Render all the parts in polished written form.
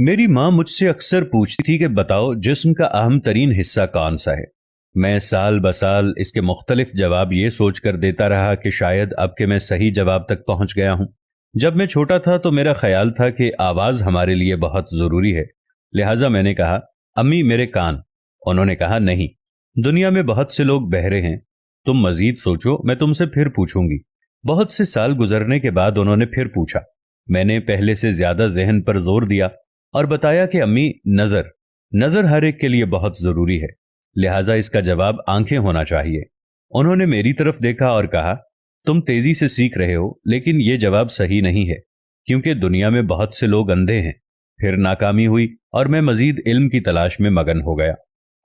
मेरी माँ मुझसे अक्सर पूछती थी कि बताओ जिस्म का अहम तरीन हिस्सा कौन सा है। मैं साल बसाल इसके मुख्तलिफ जवाब ये सोच कर देता रहा कि शायद अब के मैं सही जवाब तक पहुंच गया हूं। जब मैं छोटा था तो मेरा ख्याल था कि आवाज़ हमारे लिए बहुत ज़रूरी है। लिहाजा मैंने कहा, अम्मी मेरे कान। उन्होंने कहा, नहीं, दुनिया में बहुत से लोग बहरे हैं। तुम मजीद सोचो, मैं तुमसे फिर पूछूंगी। बहुत से साल गुजरने के बाद उन्होंने फिर पूछा। मैंने पहले से ज्यादा जहन पर जोर दिया और बताया कि अम्मी, नजर नजर हर एक के लिए बहुत जरूरी है, लिहाजा इसका जवाब आंखें होना चाहिए। उन्होंने मेरी तरफ देखा और कहा, तुम तेजी से सीख रहे हो, लेकिन यह जवाब सही नहीं है, क्योंकि दुनिया में बहुत से लोग अंधे हैं। फिर नाकामी हुई और मैं मजीद इल्म की तलाश में मगन हो गया।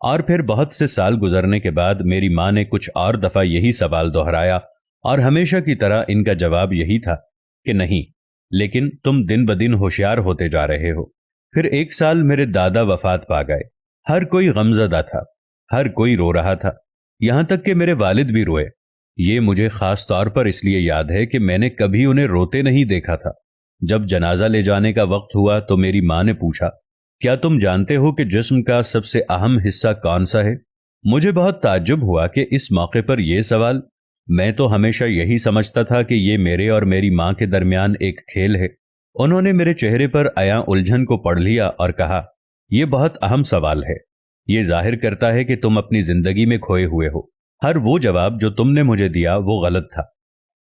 और फिर बहुत से साल गुजरने के बाद मेरी माँ ने कुछ और दफा यही सवाल दोहराया और हमेशा की तरह इनका जवाब यही था कि नहीं, लेकिन तुम दिन ब दिन होशियार होते जा रहे हो। फिर एक साल मेरे दादा वफात पा गए। हर कोई गमजदा था, हर कोई रो रहा था, यहां तक कि मेरे वालिद भी रोए। ये मुझे खास तौर पर इसलिए याद है कि मैंने कभी उन्हें रोते नहीं देखा था। जब जनाजा ले जाने का वक्त हुआ तो मेरी माँ ने पूछा, क्या तुम जानते हो कि जिस्म का सबसे अहम हिस्सा कौन सा है? मुझे बहुत ताज्जुब हुआ कि इस मौके पर यह सवाल। मैं तो हमेशा यही समझता था कि ये मेरे और मेरी माँ के दरमियान एक खेल है। उन्होंने मेरे चेहरे पर आया उलझन को पढ़ लिया और कहा, यह बहुत अहम सवाल है। यह जाहिर करता है कि तुम अपनी जिंदगी में खोए हुए हो। हर वो जवाब जो तुमने मुझे दिया वो गलत था,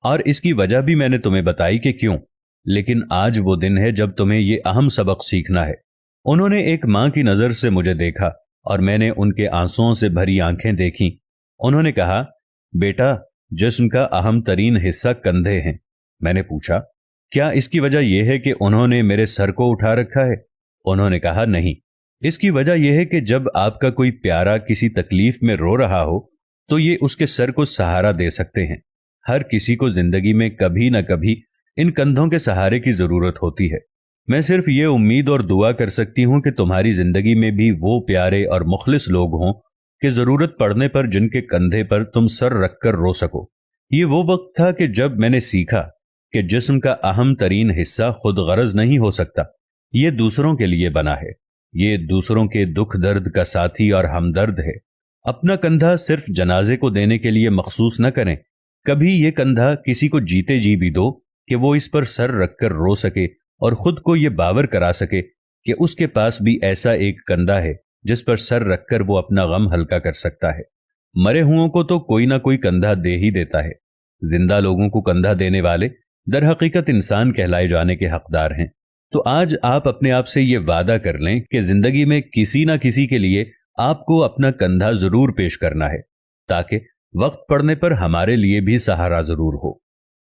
और इसकी वजह भी मैंने तुम्हें बताई कि क्यों। लेकिन आज वो दिन है जब तुम्हें ये अहम सबक सीखना है। उन्होंने एक माँ की नजर से मुझे देखा और मैंने उनके आंसुओं से भरी आंखें देखीं। उन्होंने कहा, बेटा, जिस्म का अहम तरीन हिस्सा कंधे हैं। मैंने पूछा, क्या इसकी वजह यह है कि उन्होंने मेरे सर को उठा रखा है? उन्होंने कहा, नहीं, इसकी वजह यह है कि जब आपका कोई प्यारा किसी तकलीफ में रो रहा हो तो ये उसके सर को सहारा दे सकते हैं। हर किसी को जिंदगी में कभी न कभी इन कंधों के सहारे की जरूरत होती है। मैं सिर्फ ये उम्मीद और दुआ कर सकती हूं कि तुम्हारी जिंदगी में भी वो प्यारे और मुखलिस लोग हों कि जरूरत पड़ने पर जिनके कंधे पर तुम सर रखकर रो सको। ये वो वक्त था कि जब मैंने सीखा कि जिस्म का अहम तरीन हिस्सा खुद गरज नहीं हो सकता, ये दूसरों के लिए बना है। ये दूसरों के दुख दर्द का साथी और हमदर्द है। अपना कंधा सिर्फ जनाजे को देने के लिए मखसूस न करें। कभी ये कंधा किसी को जीते जी भी दो कि वो इस पर सर रखकर रो सके और खुद को ये बावर करा सके कि उसके पास भी ऐसा एक कंधा है जिस पर सर रखकर वो अपना गम हल्का कर सकता है। मरे हुओं को तो कोई ना कोई कंधा दे ही देता है। जिंदा लोगों को कंधा देने वाले दर हकीकत इंसान कहलाए जाने के हकदार हैं। तो आज आप अपने आप से ये वादा कर लें कि जिंदगी में किसी ना किसी के लिए आपको अपना कंधा जरूर पेश करना है, ताकि वक्त पड़ने पर हमारे लिए भी सहारा जरूर हो।